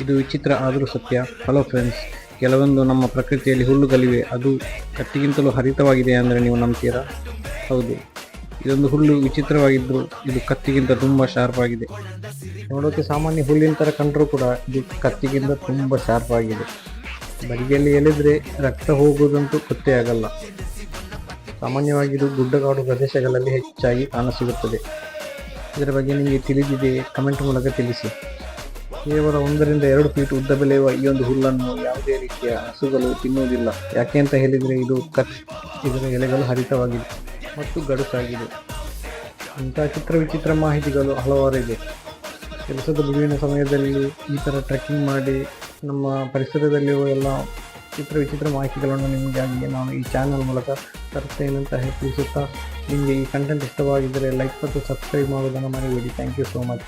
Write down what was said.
ಇದು ವಿಚಿತ್ರ ಆದರೂ ಸತ್ಯ. ಹಲೋ ಫ್ರೆಂಡ್ಸ್, ಕೆಲವೊಂದು ನಮ್ಮ ಪ್ರಕೃತಿಯಲ್ಲಿ ಹುಲ್ಲುಗಳಿವೆ, ಅದು ಕತ್ತಿಗಿಂತಲೂ ಹರಿತವಾಗಿದೆ ಅಂದರೆ ನೀವು ನಂಬ್ತೀರಾ? ಹೌದು, ಇದೊಂದು ಹುಲ್ಲು ವಿಚಿತ್ರವಾಗಿದ್ದರೂ ಇದು ಕತ್ತಿಗಿಂತ ತುಂಬ ಶಾರ್ಪ್ ಆಗಿದೆ. ನೋಡೋಕೆ ಸಾಮಾನ್ಯ ಹುಲ್ಲಿನ ಥರ ಕಂಡರೂ ಕೂಡ ಇದು ಕತ್ತಿಗಿಂತ ತುಂಬ ಶಾರ್ಪ್ ಆಗಿದೆ. ಬರಿಗೆಯಲ್ಲಿ ಎಳೆದ್ರೆ ರಕ್ತ ಹೋಗುವುದಂತೂ ಗೊತ್ತೇ ಆಗಲ್ಲ. ಸಾಮಾನ್ಯವಾಗಿ ಇದು ಗುಡ್ಡಗಾಡು ಪ್ರದೇಶಗಳಲ್ಲಿ ಹೆಚ್ಚಾಗಿ ಕಾಣಸಿಗುತ್ತದೆ. ಇದರ ಬಗ್ಗೆ ನಿಮಗೆ ತಿಳಿದಿದೆ? ಕಮೆಂಟ್ ಮೂಲಕ ತಿಳಿಸಿ. ಕೇವಲ 1-2 ಫೀಟ್ ಉದ್ದ ಬೆಳೆಯುವ ಈ ಒಂದು ಹುಲ್ಲನ್ನು ಯಾವುದೇ ರೀತಿಯ ಹಸುಗಳು ತಿನ್ನುವುದಿಲ್ಲ. ಯಾಕೆ ಅಂತ ಹೇಳಿದರೆ ಇದರ ಎಲೆಗಳು ಹರಿತವಾಗಿದೆ ಮತ್ತು ಗಡುಸಾಗಿದೆ. ಇಂತಹ ವಿಚಿತ್ರ ಮಾಹಿತಿಗಳು ಹಲವಾರು ಇದೆ. ಕೆಲಸದ ಬಿಡುವಿನ ಸಮಯದಲ್ಲಿ ಈ ಥರ ಟ್ರೆಕ್ಕಿಂಗ್ ಮಾಡಿ ನಮ್ಮ ಪರಿಸರದಲ್ಲಿರುವ ಎಲ್ಲ ವಿಚಿತ್ರ ಮಾಹಿತಿಗಳನ್ನು ನಿಮಗಾಗಿ ನಾನು ಈ ಚಾನಲ್ ಮೂಲಕ ತರುತ್ತೇನೆ ಅಂತ ತಿಳಿಸುತ್ತಾ, ನಿಮಗೆ ಈ ಕಂಟೆಂಟ್ ಇಷ್ಟವಾಗಿದ್ದರೆ ಲೈಕ್ ಮತ್ತು ಸಬ್ಸ್ಕ್ರೈಬ್ ಮಾಡೋದನ್ನು ಮರಿಬೇಡಿ. Thank you so much.